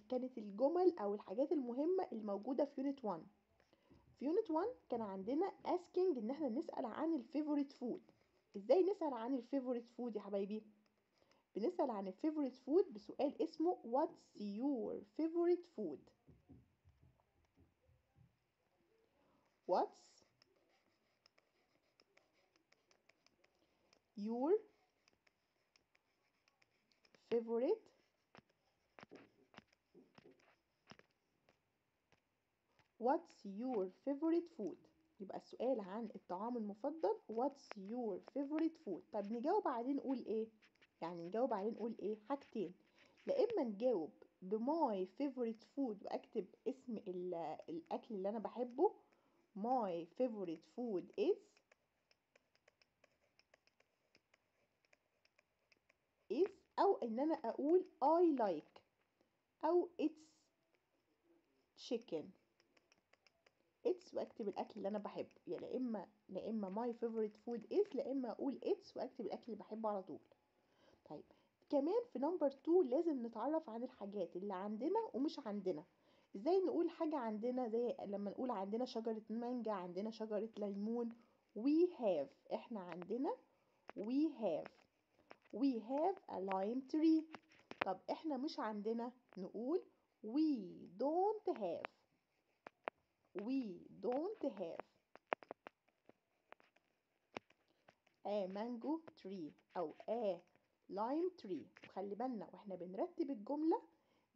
كانت الجمل او الحاجات المهمة الموجودة في يونت 1. في يونت 1 كان عندنا asking ان احنا نسأل عن الفيفوريت فود. ازاي نسأل عن الفيفوريت فود يا حبايبي؟ بنسأل عن الفيفوريت فود بسؤال اسمه what's your favorite food. what's your favorite food. يبقى السؤال عن الطعام المفضل what's your favorite food. طب نجاوب عليه نقول ايه؟ يعني نجاوب عليه نقول ايه؟ حاجتين. لا اما نجاوب بماي favorite food واكتب اسم الاكل اللي انا بحبه my favorite food is او ان انا اقول I like او it's chicken. it's واكتب الاكل اللي انا بحبه. يعني لا اما my favorite food is لا اما اقول it's واكتب الاكل اللي بحبه على طول. طيب كمان في نمبر 2 لازم نتعرف عن الحاجات اللي عندنا ومش عندنا. ازاي نقول حاجة عندنا؟ زي لما نقول عندنا شجرة مانجا، عندنا شجرة ليمون. we have، احنا عندنا we have a lime tree. طب احنا مش عندنا نقول we don't have a mango tree أو a lime tree. وخلي بالنا واحنا بنرتب الجملة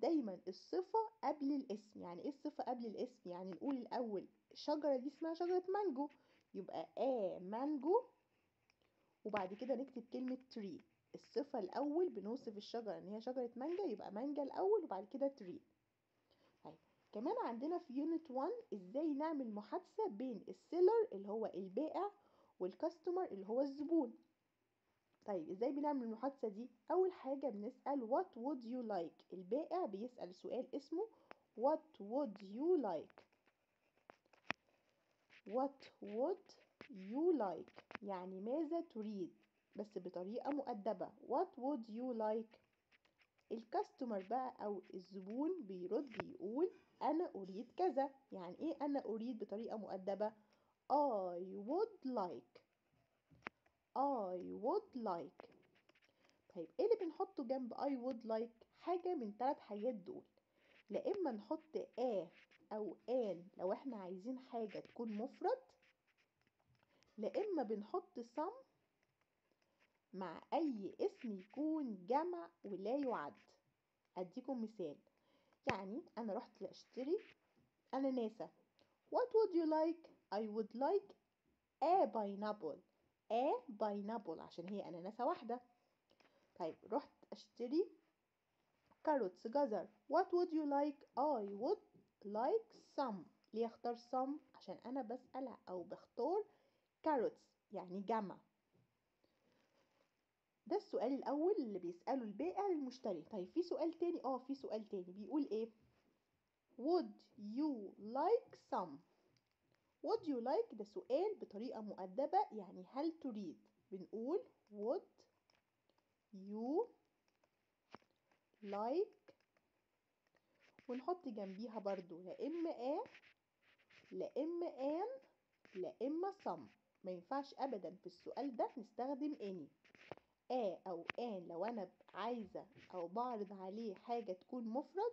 دايما الصفة قبل الاسم. يعني ايه الصفة قبل الاسم؟ يعني نقول الأول الشجرة دي اسمها شجرة مانجو، يبقى a mango وبعد كده نكتب كلمة tree. الصفة الأول بنوصف الشجرة إن هي شجرة مانجا، يبقى مانجا الأول وبعد كده tree. طيب كمان عندنا في يونت 1 ازاي نعمل محادثة بين السيلر اللي هو البائع والكاستمر اللي هو الزبون. طيب ازاي بنعمل المحادثة دي؟ أول حاجة بنسأل what would you like. البائع بيسأل سؤال اسمه what would you like. يعني ماذا تريد، بس بطريقة مؤدبة. what would you like. الكاستمر بقى او الزبون بيرد يقول انا اريد كذا. يعني ايه انا اريد بطريقة مؤدبة؟ I would like. طيب ايه اللي بنحطه جنب I would like؟ حاجة من 3 حاجات دول. لا اما نحط او an لو احنا عايزين حاجة تكون مفرد، لا اما بنحط some مع اي اسم يكون جمع ولا يعد. اديكم مثال. يعني انا رحت اشتري اناناسة. what would you like؟ I would like a pineapple عشان هي اناناسة واحدة. طيب رحت اشتري كاروتس جزر. what would you like؟ I would like some. ليه اختار some؟ عشان انا بسأل او بختار كاروتس يعني جمع. ده السؤال الاول اللي بيسأله البائع للمشتري. طيب في سؤال تاني بيقول ايه؟ would you like some؟ would you like ده سؤال بطريقة مؤدبة، يعني هل تريد. بنقول would you like ونحط جنبيها برضو لا اما لا اما an لا اما some. ما ينفعش ابدا في السؤال ده نستخدم any. او an لو انا عايزة او بعرض عليه حاجة تكون مفرد،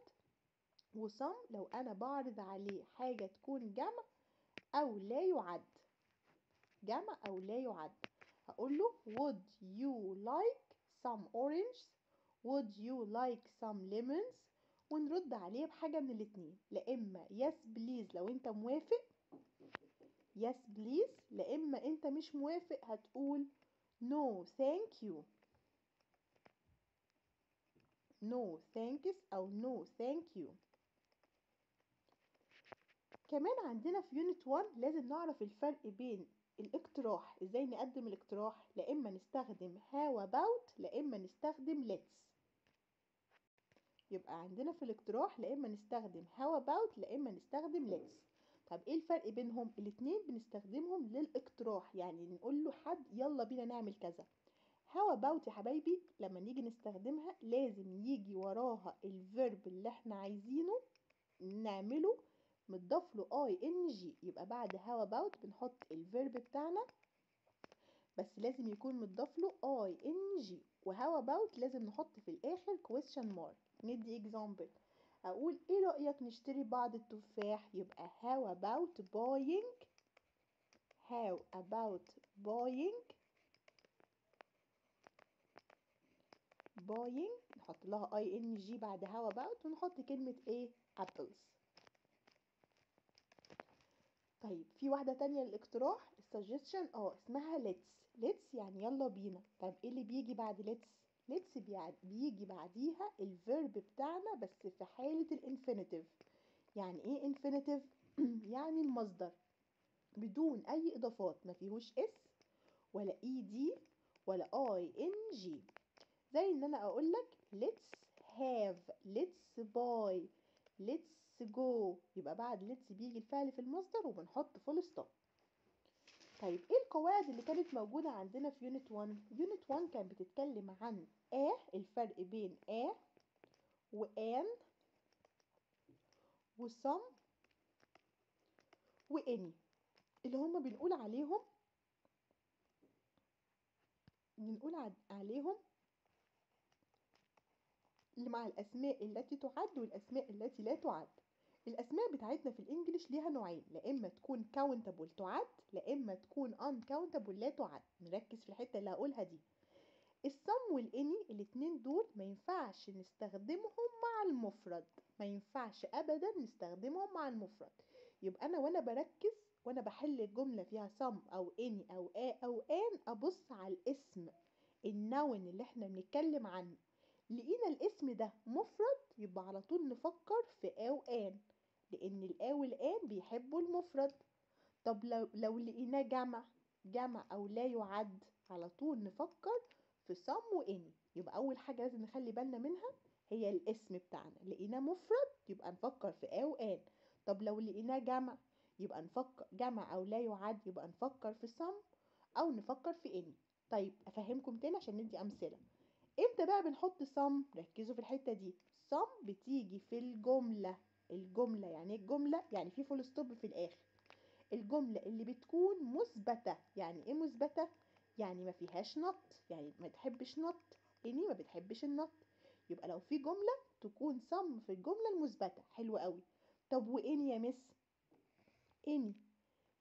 وsome لو انا بعرض عليه حاجة تكون جمع او لا يعد. هقول له would you like some oranges؟ would you like some lemons؟ ونرد عليه بحاجة من الاتنين. لا اما yes please لو انت موافق yes please، لا اما انت مش موافق هتقول no thank you. no thanks او no thank you. كمان عندنا في يونت 1 لازم نعرف الفرق بين الاقتراح. ازاي نقدم الاقتراح؟ لا اما نستخدم how about لا اما نستخدم let's. يبقى عندنا في الاقتراح لا اما نستخدم how about لا اما نستخدم let's. طب ايه الفرق بينهم؟ الاتنين بنستخدمهم للاقتراح، يعني نقول له حد يلا بينا نعمل كذا. how about يا حبايبي لما نيجي نستخدمها لازم يجي وراها الفيرب اللي احنا عايزينه نعمله متضاف له ing، يبقى بعد how about بنحط الفيرب بتاعنا بس لازم يكون متضاف له ing، وهاو about لازم نحط في الاخر question mark. ندي example، اقول ايه رأيك نشتري بعض التفاح، يبقى how about buying، how about buying نحط لها ing بعد how about ونحط كلمة ايه apples. طيب في واحدة تانية للاقتراح السجستشن اسمها let's يعني يلا بينا. طب ايه اللي بيجي بعد let's بيجي بعديها الفيرب بتاعنا بس في حالة الانفينيتيف. يعني ايه infinitive؟ يعني المصدر بدون اي اضافات، ما فيهوش اس ولا ed ولا ing. زي ان انا اقول لك let's have، let's buy، let's go، يبقى بعد let's بيجي الفعل في المصدر وبنحط فول ستوب. طيب ايه القواعد اللي كانت موجودة عندنا في يونت 1؟ يونت 1 كانت بتتكلم عن الفرق بين وان وسم واني، اللي هما بنقول عليهم اللي مع الأسماء التي تعد والأسماء التي لا تعد. الأسماء بتاعتنا في الإنجليش ليها نوعين، لا إما تكون countable تعد، لا إما تكون uncountable لا تعد. نركز في الحتة اللي هقولها دي. السم والإني الاتنين دول ما ينفعش نستخدمهم مع المفرد، ما ينفعش أبدا نستخدمهم مع المفرد. يبقى أنا وأنا بركز وأنا بحل الجملة فيها سم أو إني أو أو آن أبص على الاسم، النون اللي احنا بنتكلم عنه. لقينا الاسم ده مفرد يبقى على طول نفكر في أو آن، لأن الآ والآن بيحبوا المفرد. طب لو لقيناه جمع أو لا يعد على طول نفكر في صم وإني. يبقى أول حاجة لازم نخلي بالنا منها هي الاسم بتاعنا، لقيناه مفرد يبقى نفكر في أو آن. طب لو لقيناه يبقى نفكر جمع أو لا يعد يبقى نفكر في صم أو نفكر في إني. طيب أفهمكم تاني عشان ندي أمثلة. امتى بقى بنحط صم؟ ركزوا في الحتة دي. صم بتيجي في الجملة يعني ايه الجملة؟ يعني في فول ستوب في الآخر. الجملة اللي بتكون مثبتة. يعني ايه مثبتة؟ يعني ما فيهاش نط، يعني ما تحبش نط، اني ما بتحبش النط. يبقى لو في جملة تكون صم في الجملة المثبتة. حلو قوي. طب واني يا مس؟ اني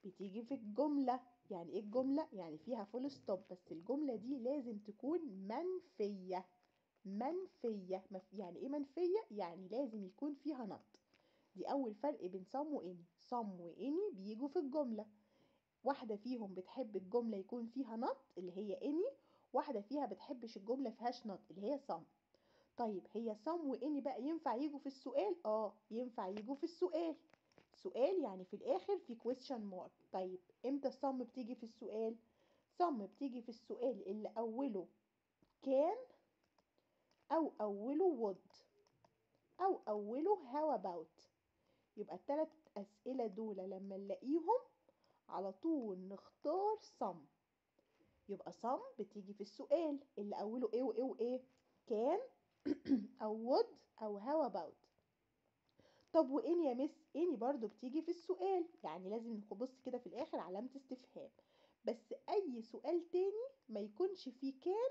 بتيجي في الجملة، يعني ايه الجملة؟ يعني فيها فول ستوب، بس الجملة دي لازم تكون منفية. يعني ايه منفية؟ يعني لازم يكون فيها نط. دي اول فرق بين صم واني. صم واني بيجوا في الجملة، واحدة فيهم بتحب الجملة يكون فيها نط اللي هي اني، واحدة فيها بتحبش الجملة فيهاش نط اللي هي صم. طيب هي صم واني بقى ينفع يجوا في السؤال؟ ينفع يجوا في السؤال. سؤال يعني في الاخر في question mark. طيب امتى الصم بتيجي في السؤال؟ صم بتيجي في السؤال اللي اوله كان او اوله would او اوله how about. يبقى الثلاث اسئله دول لما نلاقيهم على طول نختار صم. يبقى صم بتيجي في السؤال اللي اوله ايه وايه وايه، كان او would او how about. طب وإن يا مس؟ إني برضو بتيجي في السؤال، يعني لازم نبص كده في الآخر علامة استفهام. بس أي سؤال تاني ما يكونش فيه كان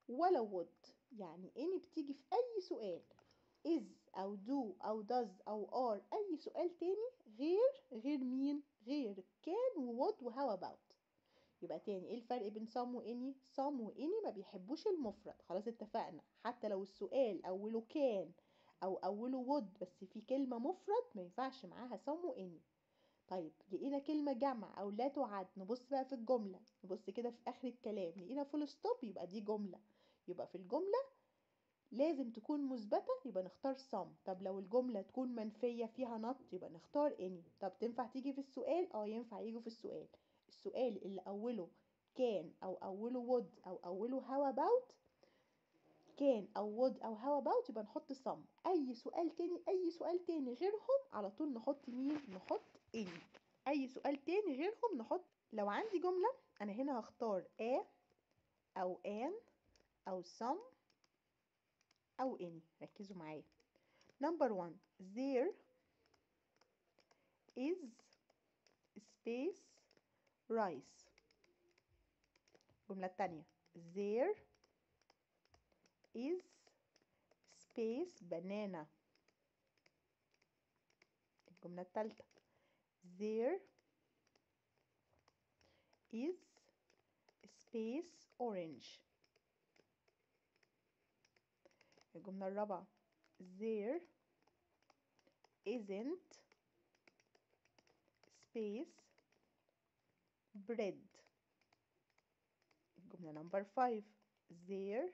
ولا would. يعني إني بتيجي في أي سؤال، is أو do أو does أو are، أي سؤال تاني غير مين؟ غير كان و would و how about. يبقى تاني ايه الفرق بين some واني؟ some واني ما بيحبوش المفرد، خلاص اتفقنا. حتى لو السؤال اوله كان او اوله would بس في كلمة مفرد ما ينفعش معاها some واني. طيب لقينا كلمة جمع او لا تعد، نبص بقى في الجملة، نبص كده في اخر الكلام لقينا فول ستوب يبقى دي جملة. يبقى في الجملة لازم تكون مثبتة يبقى نختار some. طب لو الجملة تكون منفية فيها not يبقى نختار any. طب تنفع تيجي في السؤال؟ ينفع يجوا في السؤال. السؤال اللي أوله كان أو أوله would أو أوله how about، كان أو would أو how about يبقى نحط some. أي سؤال تاني غيرهم على طول نحط مين؟ نحط any. أي سؤال تاني غيرهم نحط. لو عندي جملة أنا هنا هختار أو an أو some أو any. ركزوا معايا. number 1 there is space rice. الجملة التانية there is space banana. الجملة التالتة there is space orange. الجملة الرابعة there isn't space bread. الجملة number 5 there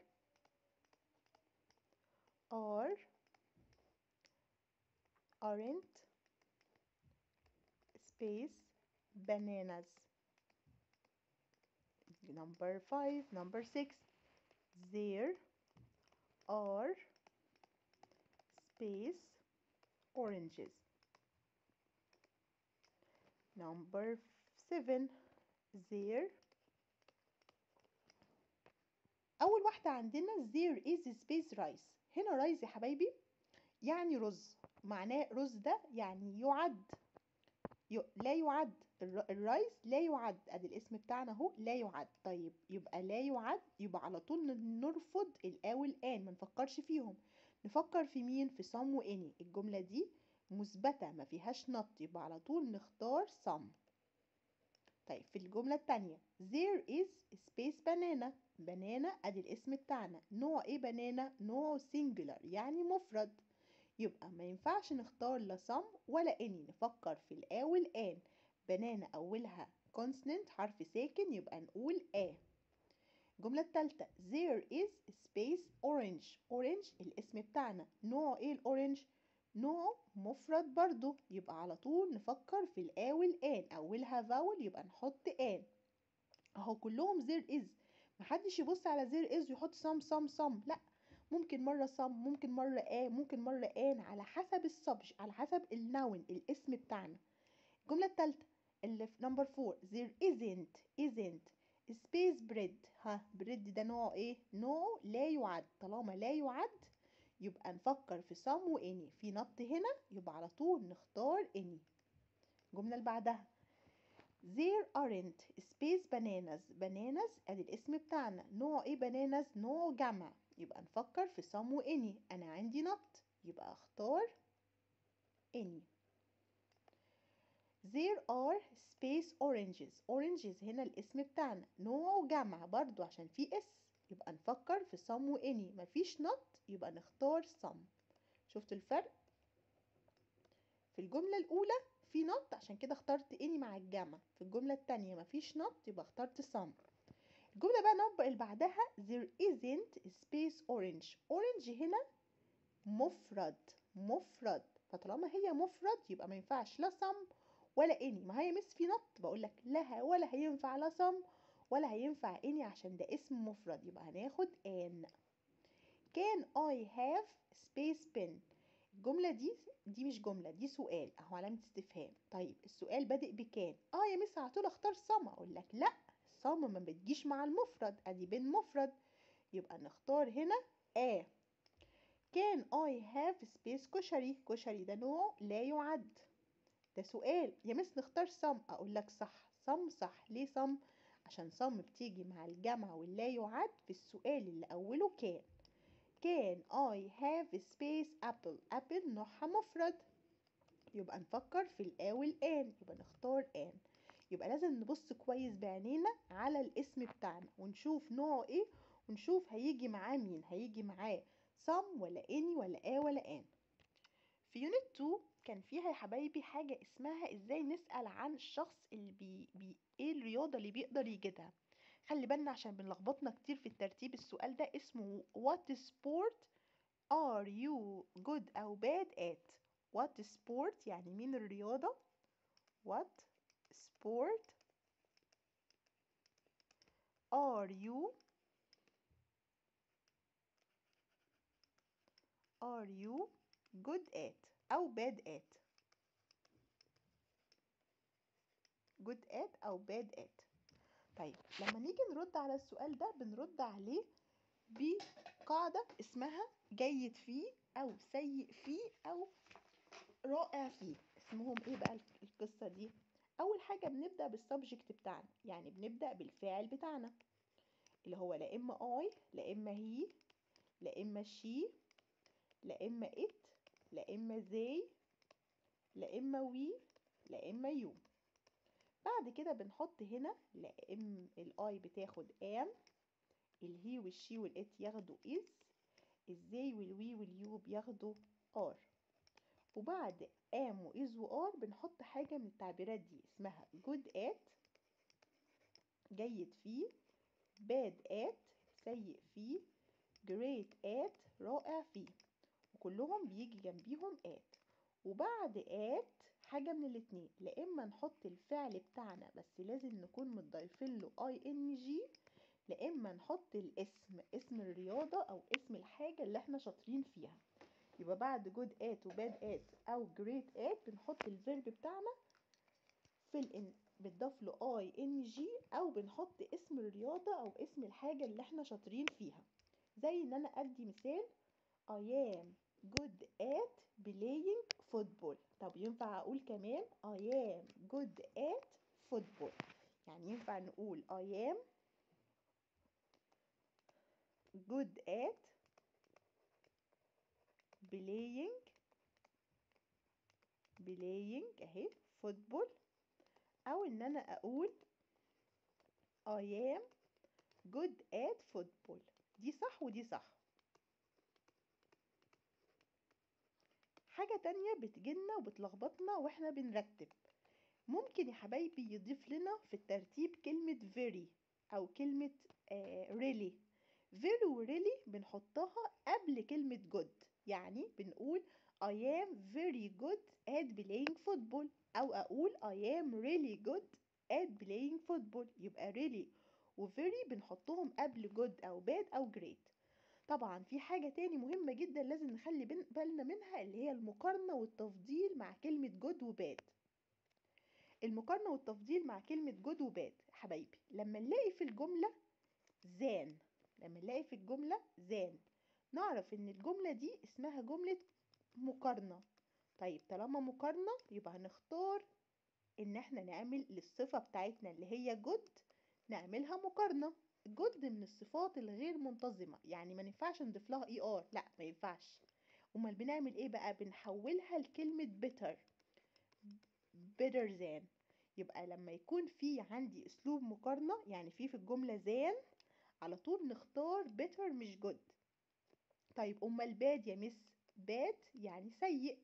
aren't space bananas. number 5 number 6 there are space oranges. number 7 there. أول واحدة عندنا there is space rice. هنا rice يا حبايبي يعني رز. معناه رز ده يعني يعد لا يعد. الرايس لا يعد. ادي الاسم بتاعنا اهو لا يعد. طيب يبقى لا يعد يبقى على طول نرفض الآ والآن، ما نفكرش فيهم. نفكر في مين؟ في some و any. الجملة دي مثبتة ما فيهاش not يبقى على طول نختار some. طيب في الجملة التانية there is space banana. banana ادي الاسم بتاعنا. نوع ايه بنانا؟ نوع singular يعني مفرد. يبقى ما ينفعش نختار لا some ولا any. نفكر في الآ والآن. بنانا أولها consonant حرف ساكن يبقى نقول آ. الجملة التالتة there is space orange. orange الاسم بتاعنا. نوع ايه الأورنج؟ نوع مفرد برضو يبقى على طول نفكر في الآ والآن. أولها vowel يبقى نحط آن. اهو كلهم there is. محدش يبص على there is ويحط some لا. ممكن مرة some ممكن مرة ممكن مرة an على حسب السبج على حسب النون الاسم بتاعنا. الجملة التالتة اللي في number 4 there isn't space bread. ها bread ده نوع ايه؟ نوع لا يعد. طالما لا يعد يبقى نفكر في some و any. في نط هنا يبقى على طول نختار any. الجملة اللي بعدها there aren't space bananas. bananas ادي الاسم بتاعنا. نوع ايه bananas؟ نوع جمع يبقى نفكر في some و any. انا عندي not يبقى اختار any. there are space oranges. oranges هنا الاسم بتاعنا. نوع جمع برضو عشان في اس يبقى نفكر في some و any. مفيش not يبقى نختار some. شفت الفرق؟ في الجملة الأولى في not عشان كده اخترت any مع الجمع. في الجملة التانية مفيش not يبقى اخترت some. الجملة بقى نطبق اللي بعدها there isn't space orange. orange هنا مفرد فطالما هي مفرد يبقى ما ينفعش لا some ولا any. ما هي مس في not بقول لك لها ولا هينفع لا some ولا هينفع any عشان ده اسم مفرد يبقى هناخد an. can I have space pen. الجملة دي مش جملة دي سؤال اهو علامة استفهام. طيب السؤال بادئ بكان. يا مس على طول اختار some اقول لك لا some ما بتجيش مع المفرد. ادي بين مفرد يبقى نختار هنا can I have space كشري. كشري ده نوع لا يعد. ده سؤال يا مس نختار some اقول لك صح some صح. ليه some؟ عشان some بتيجي مع الجمع واللا يعد في السؤال اللي اوله can I have space apple. apple نوعها مفرد يبقى نفكر في الآ والآن يبقى نختار آن. يبقى لازم نبص كويس بعينينا على الاسم بتاعنا ونشوف نوعه ايه ونشوف هيجي معاه مين. هيجي معاه some ولا any ولا ولا آن. في يونت 2 كان فيها يا حبايبي حاجة اسمها ازاي نسأل عن الشخص اللي ايه الرياضة اللي بيقدر يجدها. خلي بالنا عشان بنلخبطنا كتير في الترتيب. السؤال ده اسمه what sport are you good أو bad at. what sport يعني مين الرياضة. what sport are you good at أو bad at. good at أو bad at. طيب لما نيجي نرد على السؤال ده بنرد عليه بقاعدة اسمها جيد فيه أو سيء فيه أو رائع فيه. اسمهم ايه بقى القصة دي؟ أول حاجة بنبدأ بالسبجكت بتاعنا، يعني بنبدأ بالفاعل بتاعنا اللي هو لا إما I لا إما هي لا إما she لا إما it لا إما they لا إما we لا إما you. بعد كده بنحط هنا لا إما الآي بتاخد am، الهي والشي والإت ياخدوا is، الزي والوي واليو بياخدوا are. وبعد am و is و are بنحط حاجة من التعبيرات دي اسمها good at جيد فيه، bad at سيء فيه، great at رائع فيه، وكلهم بيجي جنبيهم at. وبعد at حاجة من الاتنين، لا إما نحط الفعل بتاعنا بس لازم نكون متضايفين له ing، لا إما نحط الاسم، اسم الرياضة أو اسم الحاجة اللي احنا شاطرين فيها. يبقى بعد good at و bad at أو great at بنحط الفيرب بتاعنا بتضاف له ing أو بنحط اسم الرياضة أو اسم الحاجة اللي احنا شاطرين فيها. زي إن أنا أدي مثال I am good at playing football. طب ينفع أقول كمان I am good at football، يعني ينفع نقول I am good at playing اهي football، أو إن أنا أقول I am good at football. دي صح ودي صح. حاجة تانية بتجيلنا وبتلخبطنا واحنا بنرتب، ممكن يا حبايبي يضيف لنا في الترتيب كلمة very أو كلمة really. very و really بنحطها قبل كلمة good، يعني بنقول I am very good at playing football، أو أقول I am really good at playing football. يبقى really و very بنحطهم قبل good أو bad أو great. طبعا في حاجة تاني مهمة جدا لازم نخلي بالنا منها، اللي هي المقارنة والتفضيل مع كلمة good و bad. المقارنة والتفضيل مع كلمة good و bad حبايبي، لما نلاقي في الجملة than، لما نلاقي في الجملة than نعرف ان الجملة دي اسمها جملة مقارنة. طيب طالما مقارنة يبقى هنختار ان احنا نعمل للصفة بتاعتنا اللي هي good نعملها مقارنة. good من الصفات الغير منتظمة، يعني ما ينفعش نضيف لها er، لا ما ينفعش. امال بنعمل ايه بقى؟ بنحولها لكلمة better، better than. يبقى لما يكون في عندي اسلوب مقارنة، يعني في الجملة than، على طول نختار better مش good. طيب امال bad يا مس؟ bad يعني سيء،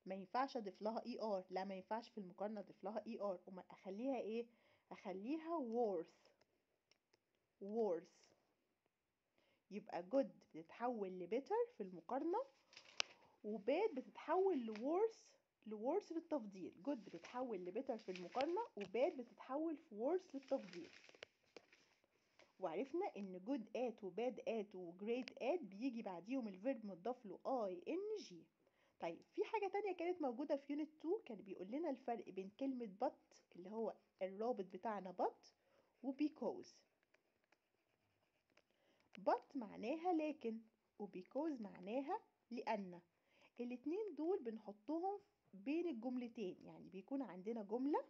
ما ينفعش اضيف لها er، لا ما ينفعش في المقارنة اضيف لها er. امال اخليها ايه؟ اخليها worth. worth. يبقى good بتتحول لbetter في المقارنة، وباد بتتحول لورث في التفضيل. جود بتتحول لبيتر في المقارنة، وباد بتتحول في وورث للتفضيل. وعرفنا ان جود ات وباد ات وجريت ات بيجي بعديهم الفيرب مضاف له ing. طيب في حاجة تانية كانت موجودة في يونت 2، كان بيقول لنا الفرق بين كلمة but اللي هو الرابط بتاعنا but و because. but معناها لكن، و because معناها لأن. الاتنين دول بنحطهم بين الجملتين، يعني بيكون عندنا جملة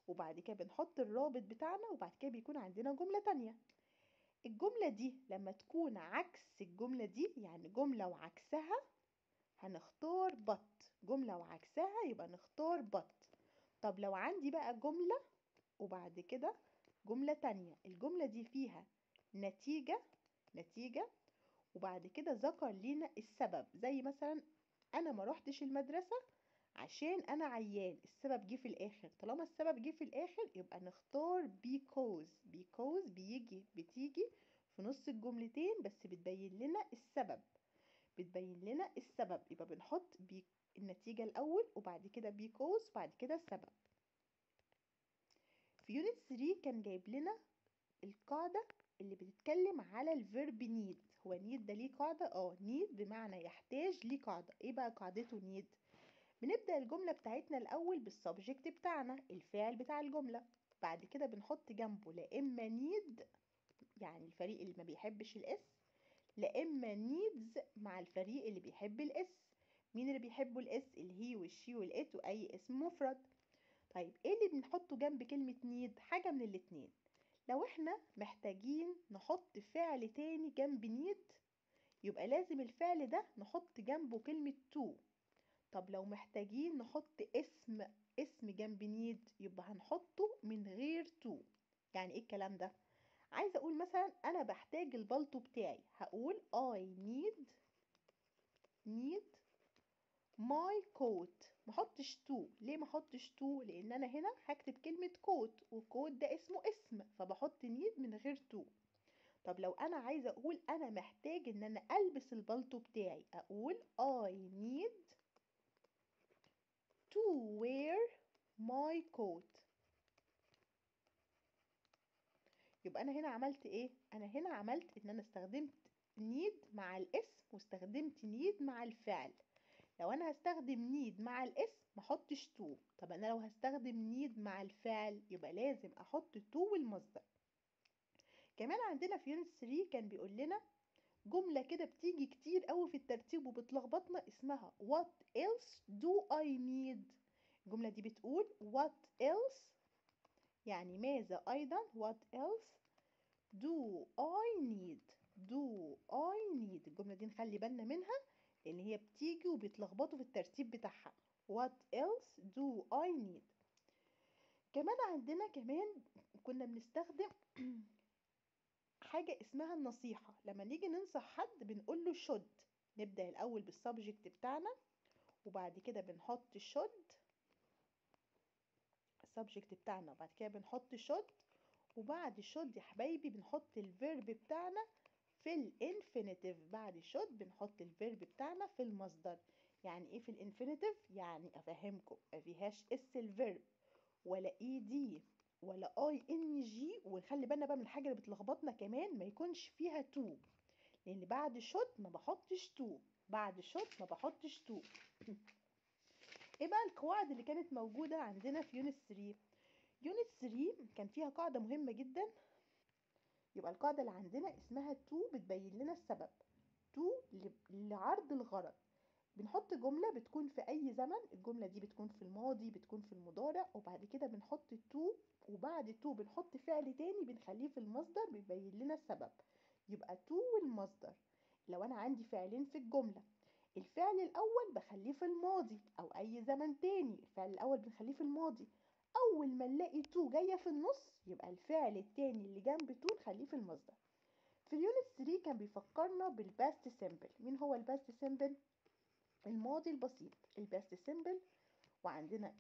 وبعد كده بنحط الرابط بتاعنا وبعد كده بيكون عندنا جملة تانية. الجملة دي لما تكون عكس الجملة دي، يعني جملة وعكسها، هنختار but. جملة وعكسها يبقى نختار but. طب لو عندي بقى جملة وبعد كده جملة تانية، الجملة دي فيها نتيجة وبعد كده ذكر لنا السبب، زي مثلا انا ما روحتش المدرسة عشان انا عيان، السبب جه في الاخر. طالما السبب جه في الاخر يبقى نختار because بتيجي في نص الجملتين بس بتبين لنا السبب، يبقى بنحط النتيجة الاول وبعد كده because وبعد كده السبب. في يونت 3 كان جايب لنا القاعدة اللي بتتكلم على الفيرب نيد. هو نيد ده ليه قاعدة؟ نيد بمعنى يحتاج، ليه قاعدة. ايه بقى قاعدته نيد؟ بنبدأ الجملة بتاعتنا الأول بالسبجكت بتاعنا، الفاعل بتاع الجملة. بعد كده بنحط جنبه لا اما نيد، يعني الفريق اللي ما بيحبش الاس، لا اما نيدز مع الفريق اللي بيحب الاس. مين اللي بيحبوا الاس؟ الهي والشي والات واي اسم مفرد. طيب ايه اللي بنحطه جنب كلمة نيد؟ حاجة من الاتنين. لو احنا محتاجين نحط فعل تاني جنب نيد يبقى لازم الفعل ده نحط جنبه كلمة تو. طب لو محتاجين نحط اسم جنب نيد يبقى هنحطه من غير تو. يعني ايه الكلام ده؟ عايزه اقول مثلا انا بحتاج البلطو بتاعي، هقول I need my coat. محطش تو. ليه محطش تو؟ لان انا هنا هكتب كلمه كوت، وكوت ده اسم فبحط need من غير تو. طب لو انا عايزه اقول انا محتاج ان انا البس البلطو بتاعي، اقول I need to wear my coat. يبقى انا هنا عملت ايه؟ انا هنا عملت ان انا استخدمت need مع الاسم واستخدمت need مع الفعل. لو انا هستخدم نيد مع الاسم ما احطش تو. طب انا لو هستخدم نيد مع الفعل يبقى لازم احط تو والمصدر. كمان عندنا في يونت 3 كان بيقول لنا جملة كده بتيجي كتير قوي في الترتيب وبتلخبطنا، اسمها what else do I need. الجملة دي بتقول what else يعني ماذا ايضا، what else do I need. do I need الجملة دي نخلي بالنا منها لان هي بتيجي وبيتلخبطوا في الترتيب بتاعها. what else do I need. كمان عندنا كنا بنستخدم حاجة اسمها النصيحة. لما نيجي ننصح حد بنقول له should. نبدأ الأول بالسبجكت بتاعنا وبعد كده بنحط should السبجكت بتاعنا، وبعد كده بنحط should، وبعد should يا حبايبي بنحط الفيرب بتاعنا في الانفينيتيف. بعد should بنحط الفيرب بتاعنا في المصدر. يعني ايه في الانفينيتيف؟ يعني افهمكم ما فيهاش اس الفيرب ولا اي دي ولا اي ان جي. ونخلي بالنا بقى من الحاجه اللي بتلخبطنا كمان، ما يكونش فيها تو، لان بعد should ما بحطش تو. بعد should ما بحطش تو. ايه بقى القواعد اللي كانت موجوده عندنا في يونت 3؟ يونت 3 كان فيها قاعده مهمه جدا. يبقى القاعده اللي عندنا اسمها تو بتبين لنا السبب. تو لعرض الغرض. بنحط جملة بتكون في أي زمن. الجملة دي بتكون في الماضي، بتكون في المضارع، وبعد كده بنحط تو، وبعد تو بنحط فعل تاني بنخليه في المصدر بيبين لنا السبب. يبقى تو والمصدر. لو أنا عندي فعلين في الجملة، الفعل الأول بخليه في الماضي أو أي زمن تاني. الفعل الأول بنخليه في الماضي. أول ما نلاقي تو جاية في النص يبقى الفعل التاني اللي جنب تو نخليه في المصدر. في اليونت 3 كان بيفكرنا بالباست سيمبل. مين هو الباست سيمبل؟ الماضي البسيط، الباست سيمبل، وعندنا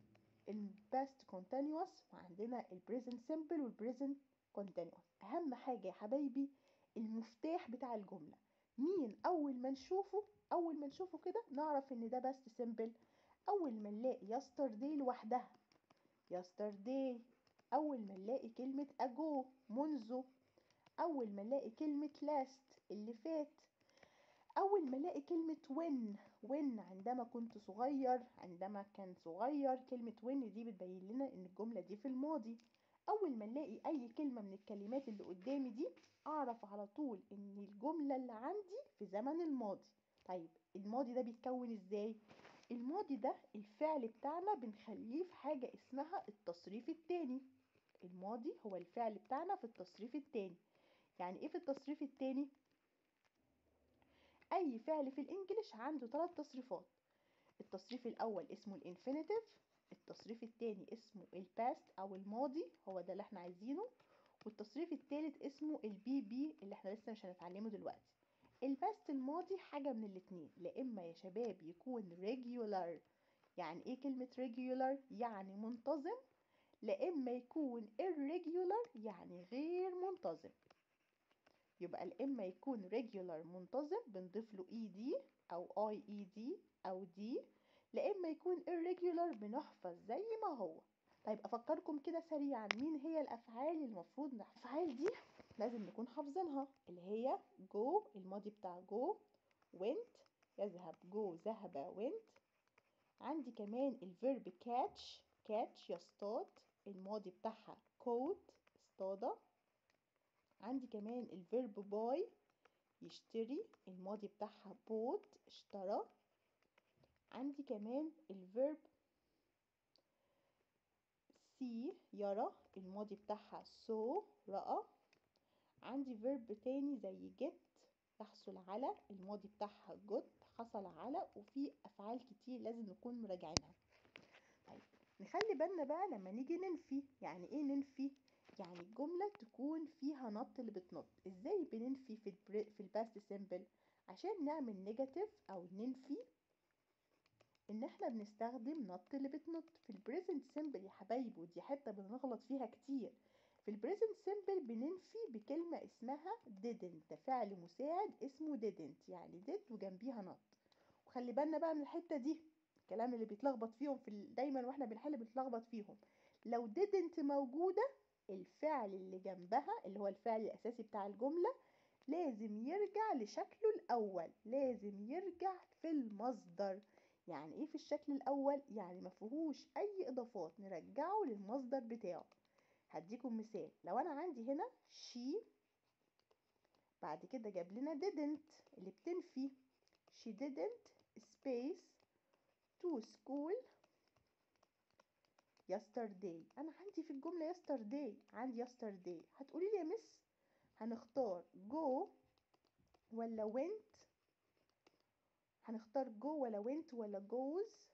الباست كونتينوس، وعندنا البريزنت سيمبل والبريزنت كونتينوس. اهم حاجه يا حبايبي المفتاح بتاع الجمله. مين اول ما نشوفه كده نعرف ان ده باست سيمبل؟ اول ما نلاقي يسترداي لوحدها، يسترداي. اول ما نلاقي كلمه اجو منذ. اول ما نلاقي كلمه لاست اللي فات. اول ما الاقي كلمة when عندما كنت صغير، عندما كان صغير. كلمة when دي بتبين لنا ان الجملة دي في الماضي. اول ما نلاقي اي كلمة من الكلمات اللي قدامي دي اعرف على طول ان الجملة اللي عندي في زمن الماضي. طيب الماضي ده بيتكون ازاي؟ الماضي ده الفعل بتاعنا بنخليه في حاجة اسمها التصريف التاني. الماضي هو الفعل بتاعنا في التصريف التاني. يعني ايه في التصريف التاني؟ اي فعل في الانجليش عنده 3 تصريفات. التصريف الاول اسمه الانفينيتيف، التصريف الثاني اسمه الباست او الماضي، هو ده اللي احنا عايزينه، والتصريف الثالث اسمه البي بي اللي احنا لسه مش هنتعلمه دلوقتي. الباست الماضي حاجه من الاتنين، لا اما يا شباب يكون regular. يعني ايه كلمه regular؟ يعني منتظم. لا اما يكون irregular يعني غير منتظم. يبقى الإما يكون regular منتظم بنضيف له ed أو ied أو d. لإما يكون irregular بنحفظ زي ما هو. طيب أفكركم كده سريعا مين هي الأفعال اللي المفروض الأفعال دي لازم نكون حافظينها، اللي هي go الماضي بتاع go، went يذهب go ذهب went. عندي كمان الفيرب catch يصطاد الماضي بتاعها caught اصطاد. عندي كمان الفيرب باي يشتري، الماضي بتاعها bought اشترى. عندي كمان الفيرب see يرى، الماضي بتاعها saw رأى. عندي فيرب تاني زي get يحصل على، الماضي بتاعها got حصل على. وفي أفعال كتير لازم نكون مراجعينها. طيب نخلي بالنا بقى لما نيجي ننفي. يعني ايه ننفي؟ يعني الجملة تكون فيها نط اللي بتنط. ازاي بننفي في الباست سيمبل؟ عشان نعمل نيجاتيف او ننفي ان احنا بنستخدم نط اللي بتنط. في البريزنت سيمبل يا حبايبي، ودي حتة بنغلط فيها كتير، في البريزنت سيمبل بننفي بكلمة اسمها didn't. ده فعل مساعد اسمه didn't، يعني did وجنبيها نط. وخلي بالنا بقى من الحتة دي، الكلام اللي بيتلخبط فيهم دايما واحنا بنحل بنتلخبط فيهم. لو didn't موجودة، الفعل اللي جنبها اللي هو الفعل الأساسي بتاع الجملة لازم يرجع لشكله الأول، لازم يرجع في المصدر. يعني ايه في الشكل الأول؟ يعني مفيهوش أي إضافات، نرجعه للمصدر بتاعه. هديكم مثال. لو أنا عندي هنا she، بعد كده جاب لنا didn't اللي بتنفي. she didn't space to school yesterday. أنا عندي في الجملة yesterday، عندي yesterday. هتقولي لي يا مس هنختار go ولا went؟ هنختار جو ولا went ولا goes؟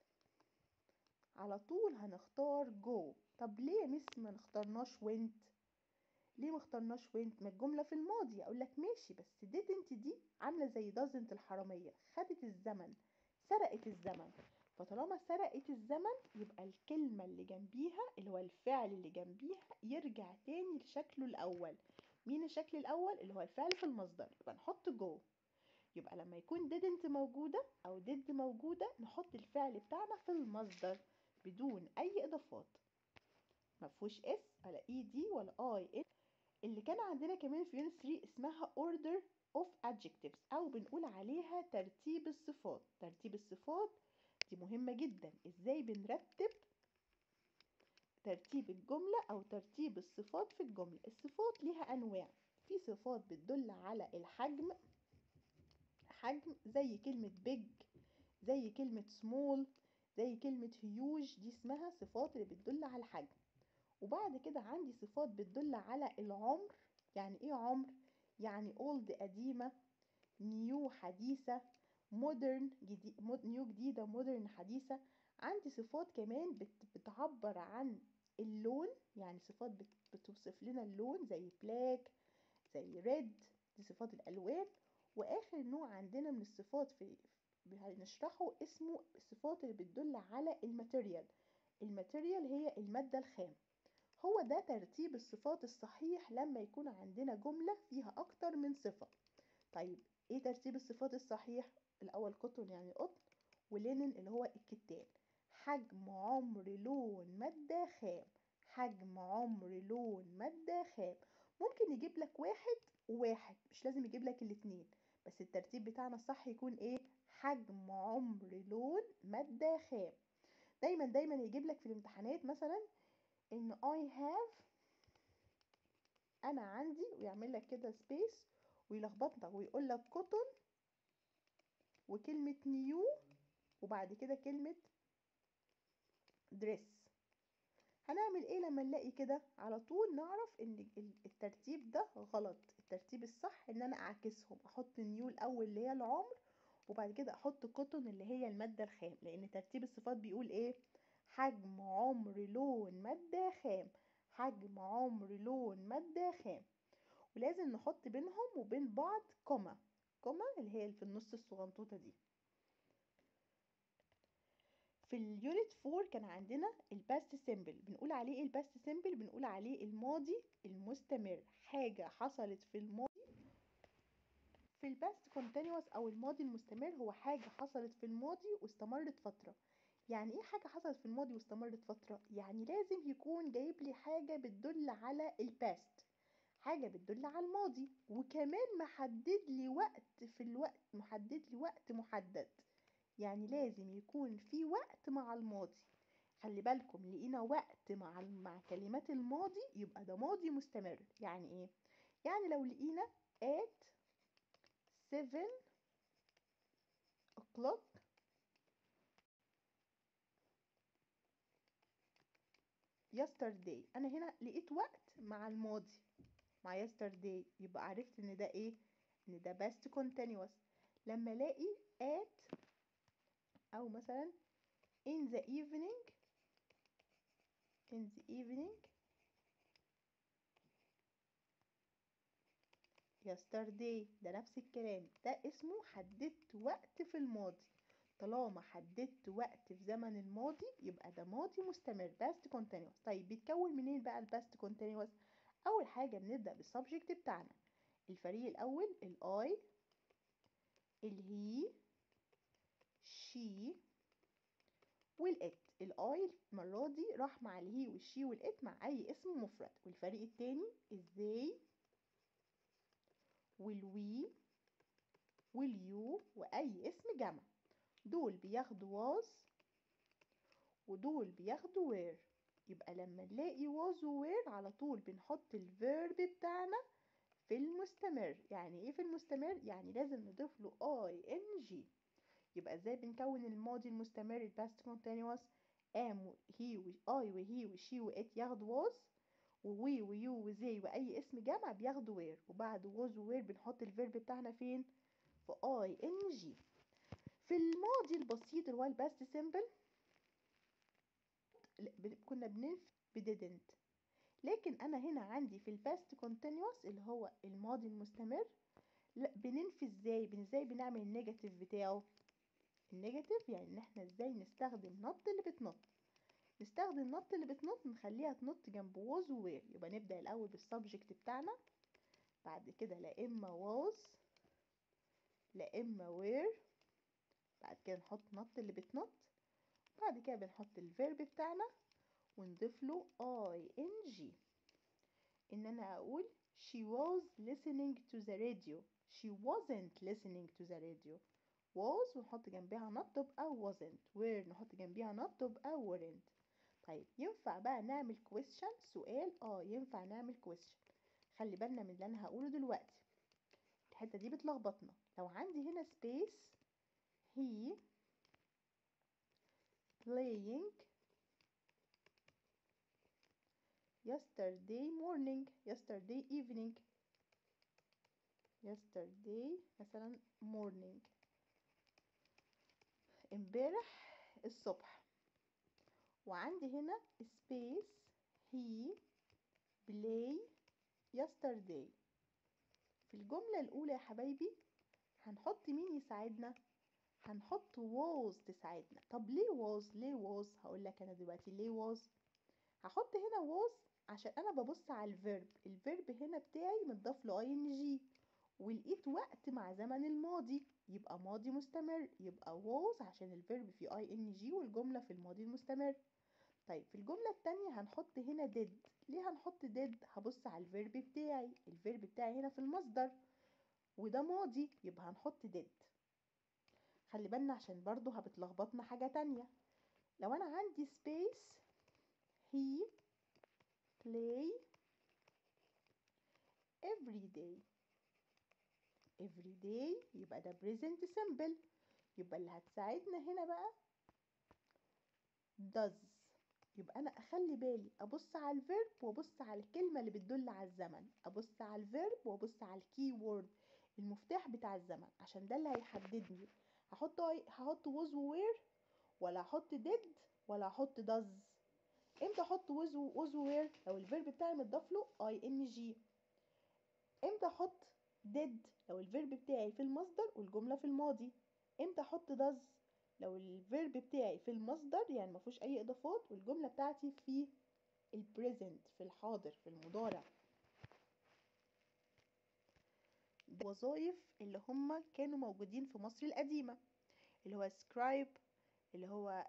على طول هنختار go. طب ليه يا مس ما نختارناش went؟ ليه ما اخترناش went؟ ما الجملة في الماضي. اقول لك ماشي، بس didn't دي عاملة زي doesn't الحرامية، خدت الزمن، سرقت الزمن. فطالما سرقت الزمن يبقى الكلمة اللي جنبيها اللي هو الفعل اللي جنبيها يرجع تاني لشكله الأول. مين الشكل الأول؟ اللي هو الفعل في المصدر، يبقى نحط go. يبقى لما يكون didn't موجودة أو did موجودة نحط الفعل بتاعنا في المصدر بدون أي إضافات، مفهوش اس ولا اي دي ولا اي ان. اللي كان عندنا كمان في يونت 3 اسمها order of adjectives أو بنقول عليها ترتيب الصفات. ترتيب الصفات دي مهمة جدا. ازاي بنرتب ترتيب الجملة أو ترتيب الصفات في الجملة؟ الصفات ليها أنواع. في صفات بتدل على الحجم، حجم زي كلمة big، زي كلمة small، زي كلمة huge، دي اسمها صفات اللي بتدل على الحجم. وبعد كده عندي صفات بتدل على العمر. يعني ايه عمر؟ يعني old قديمة، new حديثة، modern جديد، new جديدة، modern حديثة. عندي صفات كمان بتعبر عن اللون، يعني صفات بتوصف لنا اللون زي black، زي red، دي صفات الألوان. وآخر نوع عندنا من الصفات هنشرحه اسمه الصفات اللي بتدل على الماتيريال. الماتيريال هي المادة الخام. هو ده ترتيب الصفات الصحيح لما يكون عندنا جملة فيها أكتر من صفة. طيب ايه ترتيب الصفات الصحيح؟ الأول قطن يعني قطن، ولينن اللي هو الكتان. حجم، عمر، لون، مادة خام. حجم، عمر، لون، مادة خام. ممكن يجيب لك واحد وواحد، مش لازم يجيب لك الاتنين، بس الترتيب بتاعنا الصح يكون ايه؟ حجم، عمر، لون، مادة خام. دايما دايما يجيب لك في الامتحانات مثلا ان I have، انا عندي، ويعمل لك كده سبيس ويلخبطك ويقول لك كوتون وكلمة نيو وبعد كده كلمة دريس. هنعمل ايه لما نلاقي كده؟ على طول نعرف ان الترتيب ده غلط. الترتيب الصح ان انا اعكسهم، احط نيو الاول اللي هي العمر، وبعد كده احط كوتون اللي هي المادة الخام. لان ترتيب الصفات بيقول ايه؟ حجم، عمر، لون، مادة خام. حجم، عمر، لون، مادة خام. ولازم نحط بينهم وبين بعض كوما. كوما اللي هي اللي في النص الصغنطوطة دي. في اليونت 4 كان عندنا الباست سيمبل. بنقول عليه ايه الباست سيمبل؟ بنقول عليه الماضي المستمر، حاجة حصلت في الماضي. في الباست كونتينوس او الماضي المستمر هو حاجة حصلت في الماضي واستمرت فترة. يعني ايه حاجة حصلت في الماضي واستمرت فترة؟ يعني لازم يكون جايب لي حاجة بتدل على الباست، حاجة بتدل على الماضي، وكمان محدد لي وقت، في الوقت محدد لي وقت محدد. يعني لازم يكون في وقت مع الماضي. خلي بالكم لقينا وقت مع كلمات الماضي يبقى ده ماضي مستمر. يعني ايه؟ يعني لو لقينا at 7 o'clock yesterday، انا هنا لقيت وقت مع الماضي مع yesterday، يبقى عرفت ان ده ايه؟ ان ده past continuous. لما الاقي at او مثلا in the evening yesterday، ده نفس الكلام، ده اسمه حددت وقت في الماضي. طالما حددت وقت في زمن الماضي يبقى ده ماضي مستمر past continuous. طيب بيتكون منين بقى الباست continuous؟ اول حاجه بنبدا بالسبجكت بتاعنا. الفريق الاول الاي، الهي، شي، والات. الاي المره دي راح مع الهي والشي والات مع اي اسم مفرد. والفريق التاني الزي والوي واليو واي اسم جمع. دول بياخدوا was ودول بياخدوا were. يبقى لما نلاقي was و were على طول بنحط الفيرب بتاعنا في المستمر. يعني ايه في المستمر؟ يعني لازم نضيف له ing. يبقى ازاي بنكون الماضي المستمر الباست continuous؟ am he و I و he و she و it ياخدوا was، ووي ويو وزي واي اسم جمع بياخدوا were، وبعد was و were بنحط الفيرب بتاعنا فين؟ في ing. في الماضي البسيط اللي هو الباست سيمبل كنا بننفي didn't. لكن انا هنا عندي في الباست continuous اللي هو الماضي المستمر لا بننفي ازاي بنعمل النيجاتيف بتاعه. النيجاتيف يعني ان احنا ازاي نستخدم نوت اللي بتنط. نستخدم نوت اللي بتنط نخليها تنط جنب was و were. يبقى نبدأ الاول بالسبجكت بتاعنا، بعد كده لا اما was لا اما were، بعد كده نحط نوت اللي بتنط، بعد كده بنحط الفيرب بتاعنا ونضيف له ing. ان انا اقول she was listening to the radio، she wasn't listening to the radio. was ونحط جنبها not تبقى wasn't، were نحط جنبها not تبقى weren't. طيب ينفع بقى نعمل question؟ سؤال ينفع نعمل question. خلي بالنا من اللي انا هقوله دلوقتي، الحتة دي بتلخبطنا. لو عندي هنا space he playing yesterday morning، yesterday evening، yesterday مثلا morning امبارح الصبح. وعندي هنا space he play yesterday. في الجملة الأولى يا حبايبي هنحط مين يساعدنا؟ هنحط was تساعدنا. طب ليه was؟ هقولك أنا دلوقتي ليه was. هحط هنا was عشان أنا ببص على الفيرب هنا بتاعي متضاف له ing، ولقيت وقت مع زمن الماضي يبقى ماضي مستمر، يبقى was عشان الفيرب فيه ing والجملة في الماضي المستمر. طيب في الجملة التانية هنحط هنا did. ليه هنحط did؟ هبص على الفيرب بتاعي هنا في المصدر وده ماضي يبقى هنحط did. خلي بالنا عشان برضو هبتلخبطنا حاجة تانية. لو انا عندي space he play every day يبقى ده present simple. يبقى اللي هتساعدنا هنا بقى does. يبقى انا اخلي بالي ابص على الفيرب وابص على الكلمه اللي بتدل على الزمن، ابص على الفيرب وابص على الكي وورد المفتاح بتاع الزمن، عشان ده اللي هيحددني هحط was و were ولا هحط did ولا هحط does. امتى احط was و were؟ لو الفيرب بتاعي متضاف له ing. امتى احط did؟ لو الفيرب بتاعي في المصدر والجمله في الماضي. امتى احط does؟ لو الفيرب بتاعي في المصدر يعني ما فيهوش اي اضافات والجمله بتاعتي في البريزنت في الحاضر في المضارع. وظائف اللي هم كانوا موجودين في مصر القديمه، اللي هو سكرايب، اللي هو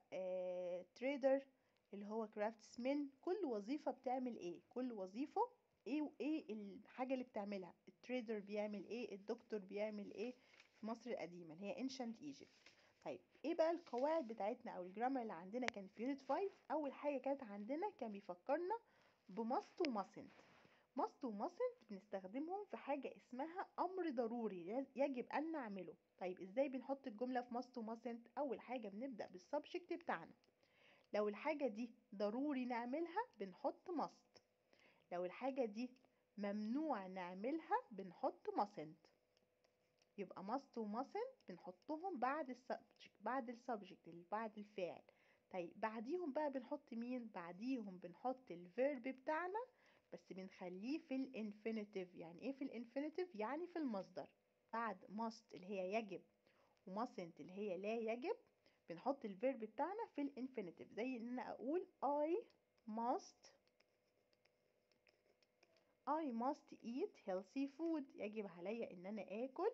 تريدر، اللي هو كرافتسمن. كل وظيفه بتعمل ايه، كل وظيفه ايه وايه الحاجه اللي بتعملها. التريدر بيعمل ايه، الدكتور بيعمل ايه في مصر القديمه اللي هي ancient Egypt. طيب ايه بقى القواعد بتاعتنا او الجرامر اللي عندنا كان في يونت 5؟ اول حاجه كانت عندنا كان بيفكرنا بماست وماسنت. ماست وماسنت بنستخدمهم في حاجه اسمها امر ضروري يجب ان نعمله. طيب ازاي بنحط الجمله في ماست وماسنت؟ اول حاجه بنبدا بالسبجكت بتاعنا. لو الحاجه دي ضروري نعملها بنحط ماست. لو الحاجه دي ممنوع نعملها بنحط mustn't. يبقى must و mustn't بنحطهم بعد السبجكت اللي بعد الفعل. طيب بعديهم بقى بنحط مين؟ بعديهم بنحط الفيرب بتاعنا، بس بنخليه في الانفينيتيف. يعني ايه في الانفينيتيف؟ يعني في المصدر. بعد must اللي هي يجب و mustn't اللي هي لا يجب بنحط الفيرب بتاعنا في الانفينيتيف. زي ان انا اقول I must eat healthy food. يجب علي ان انا اكل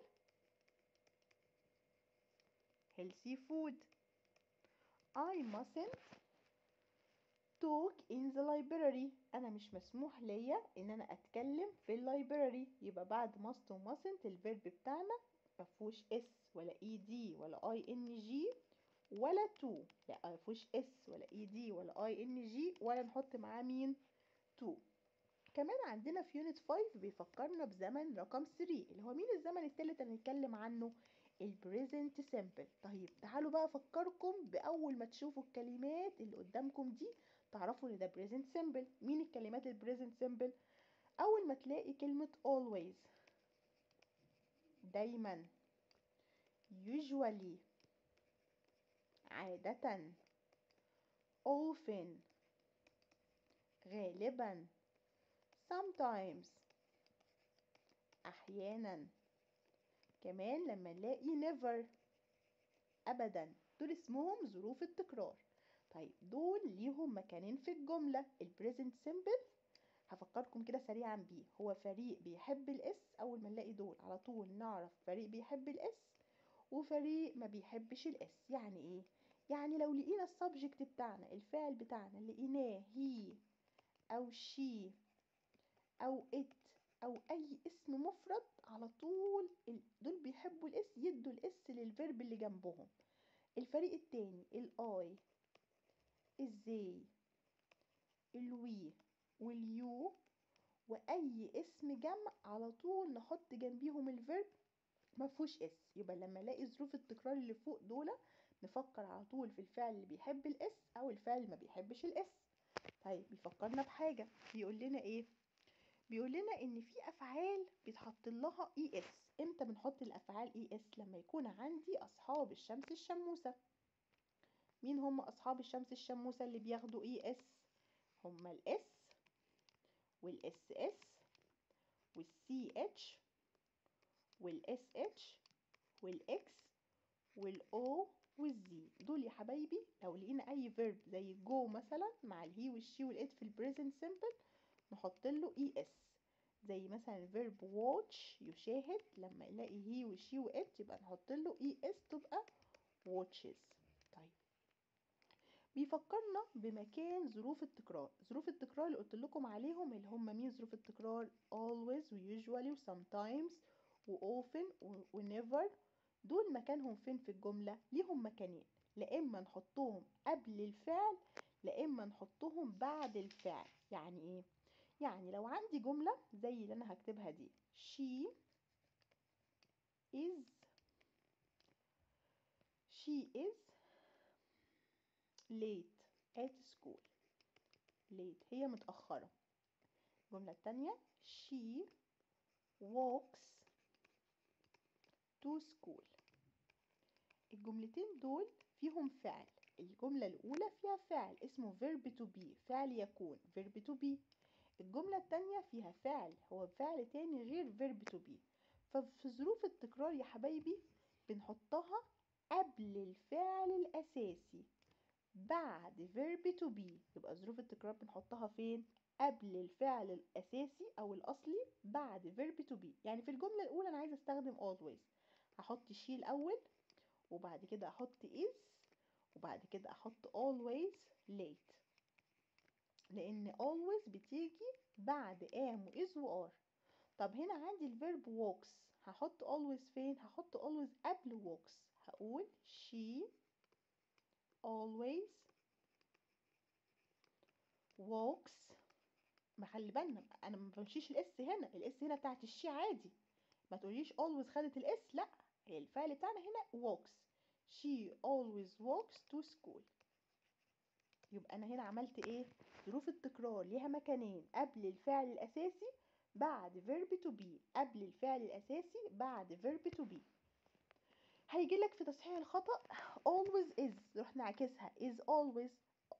healthy food. I mustn't talk in the library. انا مش مسموح ليا ان انا اتكلم في اللايبراري. يبقى بعد must و mustn't الفيرب بتاعنا مفهوش اس ولا اي دي ولا اي ان جي ولا to. لا مفهوش اس ولا اي دي ولا اي ان جي ولا نحط معاه مين؟ to. كمان عندنا في يونت 5 بيفكرنا بزمن رقم 3 اللي هو مين الزمن التالت اللي هنتكلم عنه؟ البريزنت سيمبل. طيب تعالوا بقى افكركم باول ما تشوفوا الكلمات اللي قدامكم دي تعرفوا ان ده بريزنت سيمبل. مين الكلمات البريزنت سيمبل؟ اول ما تلاقي كلمة always دايما، usually عادة، often غالبا، sometimes احيانا، كمان لما نلاقي never ابدا، دول اسمهم ظروف التكرار. طيب دول ليهم مكانين في الجملة. البريزنت سيمبل هفكركم كده سريعا بيه، هو فريق بيحب الاس. اول ما نلاقي دول على طول نعرف فريق بيحب الاس وفريق ما بيحبش الاس. يعني ايه؟ يعني لو لقينا السبجكت بتاعنا الفاعل بتاعنا لقيناه هي او شي او ات او اي اسم مفرد على طول دول بيحبوا الاس يدوا الاس للفيرب اللي جنبهم. الفريق التاني الاي، الزي، الوي واليو واي اسم جمع على طول نحط جنبيهم الفيرب مفهوش اس. يبقى لما الاقي ظروف التكرار اللي فوق دول نفكر على طول في الفعل اللي بيحب الاس او الفعل اللي ما بيحبش الاس. طيب بيفكرنا بحاجه، بيقول لنا ايه؟ بيقول لنا ان في افعال بيتحط لها اي اس. امتى بنحط الافعال اي اس؟ لما يكون عندي اصحاب الشمس الشموسه. مين هم اصحاب الشمس الشموسه اللي بياخدوا اي اس؟ هم الاس والاس اس والسي اتش والاس اتش والاكس والاو والزي. دول يا حبايبي لو لقينا اي فيرب زي جو مثلا مع الهي والشي والات في البريزنت سيمبل نحط له اي اس. زي مثلا الفيرب واتش يشاهد، لما نلاقي هي وشي وات يبقى نحط له اي اس تبقى واتشز. طيب بيفكرنا بمكان ظروف التكرار. ظروف التكرار اللي قلت لكم عليهم اللي هم مين ظروف التكرار؟ always و usually و sometimes و often و never. دول مكانهم فين في الجملة؟ ليهم مكانين، لا اما نحطهم قبل الفعل لا اما نحطهم بعد الفعل. يعني ايه؟ يعني لو عندي جملة زي اللي انا هكتبها دي she is late at school. late هي متأخرة. الجملة التانية she walks to school. الجملتين دول فيهم فعل. الجملة الأولى فيها فعل اسمه verb to be، فعل يكون verb to be. الجملة التانية فيها فعل هو فعل تاني غير verb to be. ففي ظروف التكرار يا حبايبي بنحطها قبل الفعل الأساسي بعد verb to be. يبقى ظروف التكرار بنحطها فين؟ قبل الفعل الأساسي أو الأصلي بعد verb to be. يعني في الجملة الأولى أنا عايزة أستخدم always، هحط she الأول وبعد كده أحط is وبعد كده أحط always late، لأن always بتيجي بعد am و is و are. طب هنا عندي الفيرب walks، هحط always فين؟ هحط always قبل walks. هقول she always walks. ما خلي بالنا انا ما بمشيش الاس هنا، الاس هنا بتاعت الشي عادي، ما تقوليش always خدت الاس، لا، هي الفعل بتاعنا هنا walks. she always walks to school. يبقى انا هنا عملت ايه؟ ظروف التكرار ليها مكانين، قبل الفعل الاساسي بعد verb to be، قبل الفعل الاساسي بعد verb to be. هيجي لك في تصحيح الخطأ always is، نروح نعكسها is always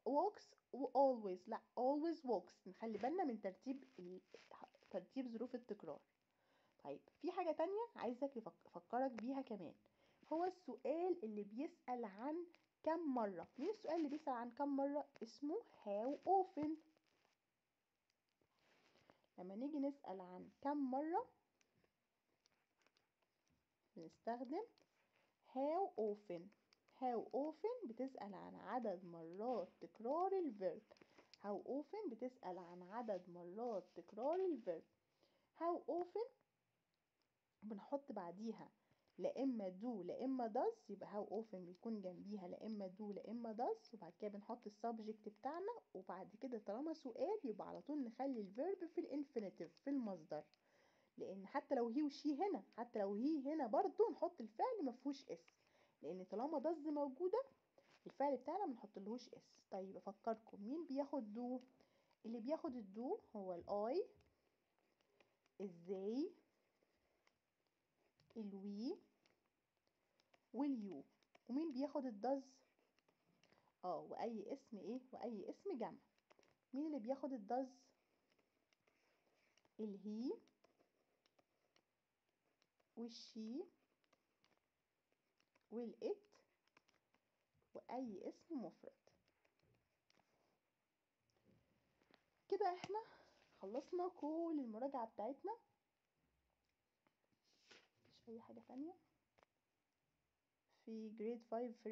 walks و always، لا always walks. نخلي بالنا من ترتيب ظروف التكرار. طيب في حاجة تانية عايزك افكرك بيها كمان، هو السؤال اللي بيسأل عن كم مرة. مين السؤال اللي بيسأل عن كم مرة؟ اسمه how often. لما نيجي نسأل عن كم مرة بنستخدم how often. how often بتسأل عن عدد مرات تكرار الفيرب. how often بتسأل عن عدد مرات تكرار الفيرب. how often بنحط بعديها لا اما do لا اما does، يبقى how often بيكون جنبيها لا اما do لا اما does، وبعد كده بنحط السبجكت بتاعنا، وبعد كده طالما سؤال يبقى على طول نخلي الفيرب في الانفينيتيف في المصدر، لان حتى لو هي وشي هنا، حتى لو هي هنا برضو نحط الفعل مفهوش اس، لان طالما does موجوده الفعل بتاعنا منحطلهوش اس. طيب افكركم مين بياخد دو؟ اللي بياخد الدو هو الاي، الزي، الوي، واليو. ومين بياخد الدز؟ واي اسم ايه؟ واي اسم جمع. مين اللي بياخد الدز؟ الهي والشي والات واي اسم مفرد. كده احنا خلصنا كل المراجعة بتاعتنا، مفيش اي حاجة تانية في جريد 5 في